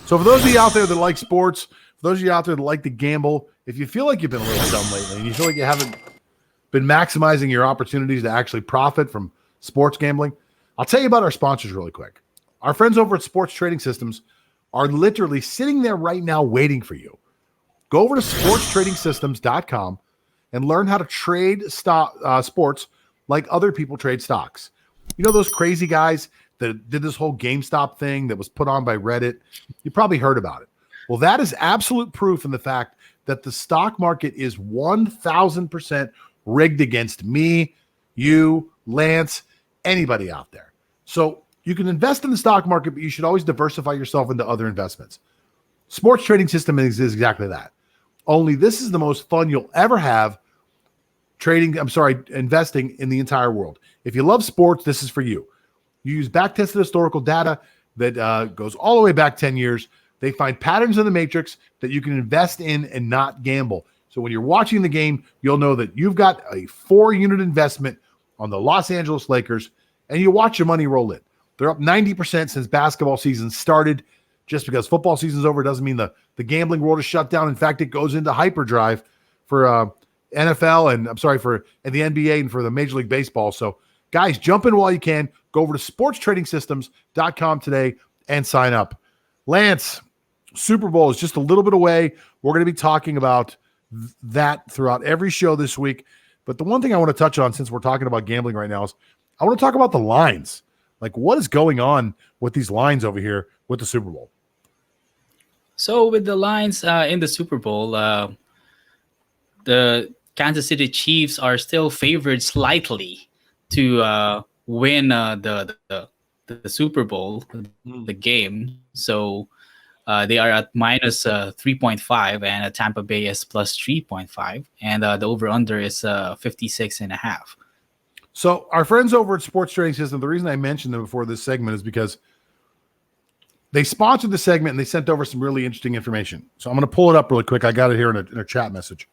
So for those of you out there that like sports, for those of you out there that like to gamble, if you feel like you've been a little dumb lately and you feel like you haven't been maximizing your opportunities to actually profit from sports gambling, I'll tell you about our sponsors really quick. Our friends over at Sports Trading Systems are literally sitting there right now waiting for you. Go over to sportstradingsystems.com and learn how to trade sports like other people trade stocks. You know those crazy guys that did this whole GameStop thing that was put on by Reddit? You probably heard about it. Well, that is absolute proof in the fact that the stock market is 1,000% rigged against me, you, Lance, anybody out there. So you can invest in the stock market, but you should always diversify yourself into other investments. Sports Trading System is exactly that. Only this is the most fun you'll ever have investing in the entire world. If you love sports, this is for you. You use back-tested historical data that goes all the way back 10 years. They find patterns in the matrix that you can invest in and not gamble. So when you're watching the game, you'll know that you've got a 4-unit investment on the Los Angeles Lakers, and you watch your money roll in. They're up 90% since basketball season started. Just because football season's over doesn't mean the gambling world is shut down. In fact, it goes into hyperdrive for NFL and for the NBA and for the Major League Baseball. So guys, jump in while you can. Go over to sportstradingsystems.com today and sign up. Lance, Super Bowl is just a little bit away. We're going to be talking about that throughout every show this week. But the one thing I want to touch on, since we're talking about gambling right now, is I want to talk about the lines. Like, what is going on with these lines over here with the Super Bowl? So with the lines in the Super Bowl, the Kansas City Chiefs are still favored slightly to win the Super Bowl, the game. So they are at minus 3.5, and Tampa Bay is plus 3.5, and the over-under is 56.5. So our friends over at Sports Trading System, the reason I mentioned them before this segment is because they sponsored the segment and they sent over some really interesting information. So I'm going to pull it up really quick. I got it here in a chat message.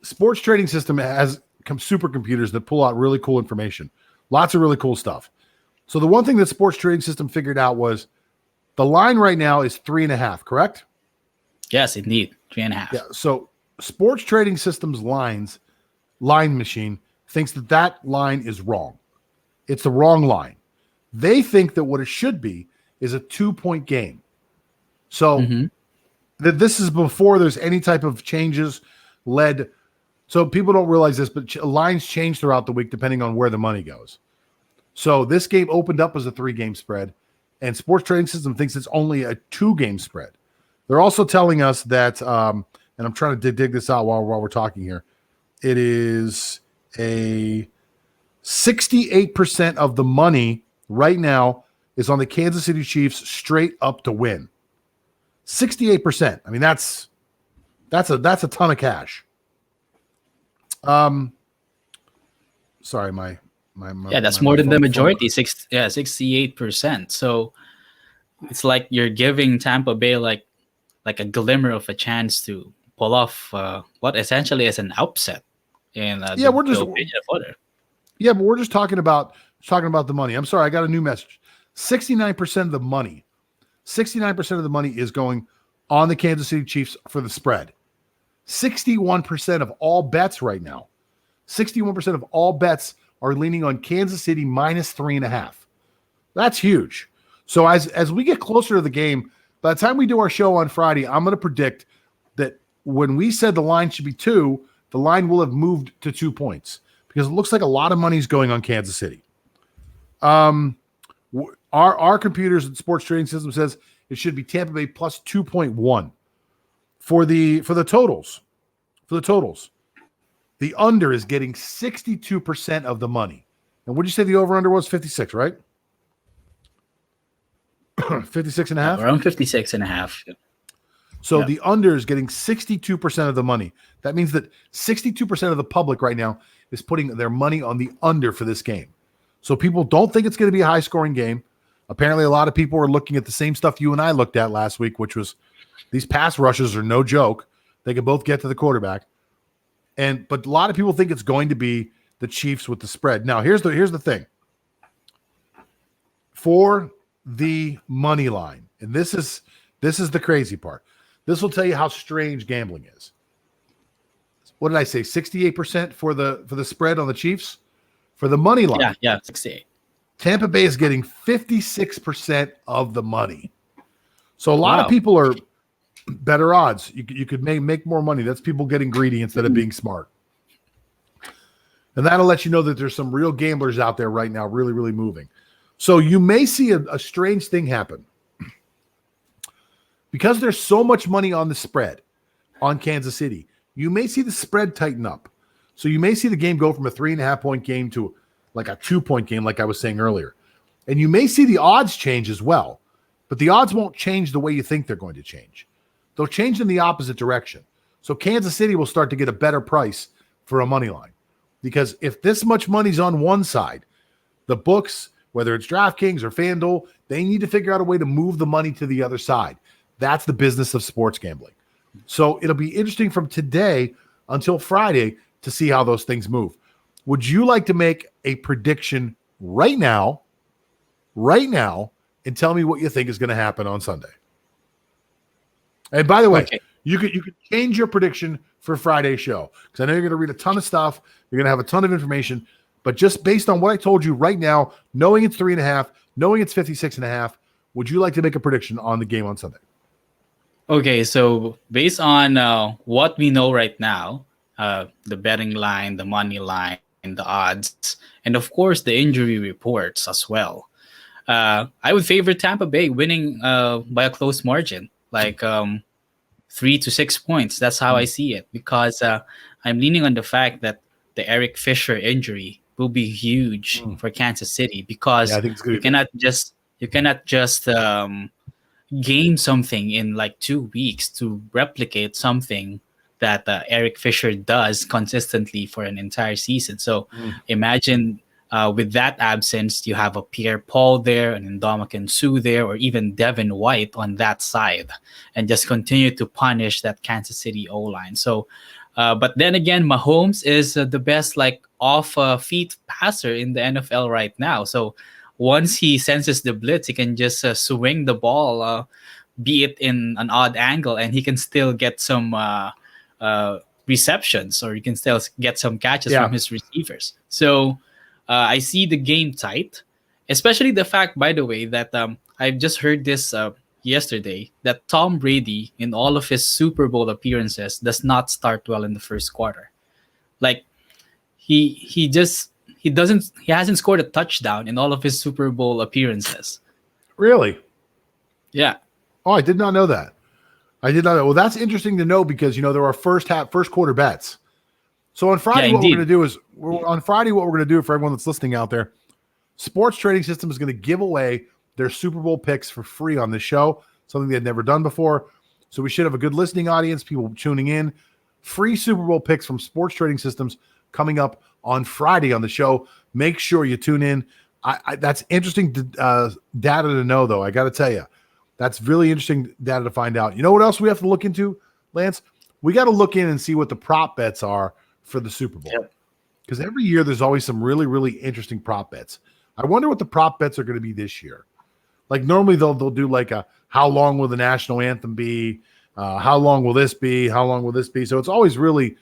Sports Trading System has supercomputers that pull out really cool information. Lots of really cool stuff. So the one thing that Sports Trading System figured out was the line right now is 3.5, correct? Yes, indeed. 3.5. Yeah. So Sports Trading System's line machine thinks that line is wrong. It's the wrong line. They think that what it should be is a 2-point game. So that this is before there's any type of changes led. So people don't realize this, but lines change throughout the week depending on where the money goes. So this game opened up as a 3-game spread, and Sports Trading System thinks it's only a 2-game spread. They're also telling us that, and I'm trying to dig this out while we're talking here, it is a 68% of the money right now is on the Kansas City Chiefs straight up to win. 68%. I mean, that's a ton of cash. Sorry, my that's more than the majority. 68%. So it's like you're giving Tampa Bay like a glimmer of a chance to pull off what essentially is an upset. And but we're just talking about the money. I'm sorry, I got a new message. 69% of the money, 69% of the money is going on the Kansas City Chiefs for the spread. 61% of all bets right now, 61% of all bets are leaning on Kansas City minus 3.5. That's huge. So as we get closer to the game, by the time we do our show on Friday, I'm going to predict that when we said the line should be 2, the line will have moved to 2 points because it looks like a lot of money is going on Kansas City. Our computers and Sports Trading System says it should be Tampa Bay plus 2.1 for the totals. For the totals, the under is getting 62% of the money. And would you say the over under was 56, right? 56.5? Around 56.5. So the under is getting 62% of the money. That means that 62% of the public right now is putting their money on the under for this game. So people don't think it's going to be a high-scoring game. Apparently, a lot of people are looking at the same stuff you and I looked at last week, which was these pass rushes are no joke. They can both get to the quarterback. But a lot of people think it's going to be the Chiefs with the spread. Now, here's the thing. For the money line, And this is the crazy part. This will tell you how strange gambling is. What did I say? 68% for the spread on the Chiefs? For the money line. Yeah, 68. Tampa Bay is getting 56% of the money. So a lot of people are better odds. You could make more money. That's people getting greedy instead of being smart. And that'll let you know that there's some real gamblers out there right now really, really moving. So you may see a strange thing happen. Because there's so much money on the spread on Kansas City, you may see the spread tighten up. So you may see the game go from a 3.5-point game to like a 2-point game, like I was saying earlier. And you may see the odds change as well. But the odds won't change the way you think they're going to change. They'll change in the opposite direction. So Kansas City will start to get a better price for a money line. Because if this much money's on one side, the books, whether it's DraftKings or FanDuel, they need to figure out a way to move the money to the other side. That's the business of sports gambling. So it'll be interesting from today until Friday to see how those things move. Would you like to make a prediction right now, and tell me what you think is going to happen on Sunday? And by the way, you could change your prediction for Friday's show, because I know you're going to read a ton of stuff. You're going to have a ton of information. But just based on what I told you right now, knowing it's 3.5, knowing it's 56.5, would you like to make a prediction on the game on Sunday? Okay, so based on what we know right now, the betting line, the money line, and the odds, and of course the injury reports as well, I would favor Tampa Bay winning by a close margin, like 3 to 6 points. That's how I see it, because I'm leaning on the fact that the Eric Fisher injury will be huge for Kansas City, because you cannot just gain something in like 2 weeks to replicate something that Eric Fisher does consistently for an entire season. So imagine with that absence, you have a Pierre Paul there, an Ndamukong Suh there, or even Devin White on that side, and just continue to punish that Kansas City O-line. So, but then again, Mahomes is the best like off-feet passer in the NFL right now. So once he senses the blitz, he can just swing the ball, be it in an odd angle, and he can still get some receptions, or he can still get some catches from his receivers. So I see the game tight, especially the fact, by the way, that I've just heard this yesterday, that Tom Brady, in all of his Super Bowl appearances, does not start well in the first quarter. Like he hasn't scored a touchdown in all of his Super Bowl appearances. Really? Yeah. Oh, I did not know that. I did not know. Well, that's interesting to know, because there are first quarter bets. So on Friday, what we're going to do is for everyone that's listening out there, Sports Trading System is going to give away their Super Bowl picks for free on this show, something they had never done before. So we should have a good listening audience, people tuning in. Free Super Bowl picks from Sports Trading Systems coming up on Friday on the show. Make sure you tune in. That's interesting data to know, though. I got to tell you, that's really interesting data to find out. You know what else we have to look into, Lance? We got to look in and see what the prop bets are for the Super Bowl. Because every year there's always some really, really interesting prop bets. I wonder what the prop bets are going to be this year. Like normally they'll do like a how long will the national anthem be? How long will this be? How long will this be? So it's always really,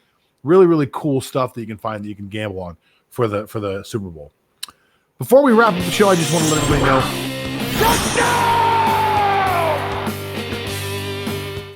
really, really cool stuff that you can find that you can gamble on for the Super Bowl. Before we wrap up the show, I just want to let everybody know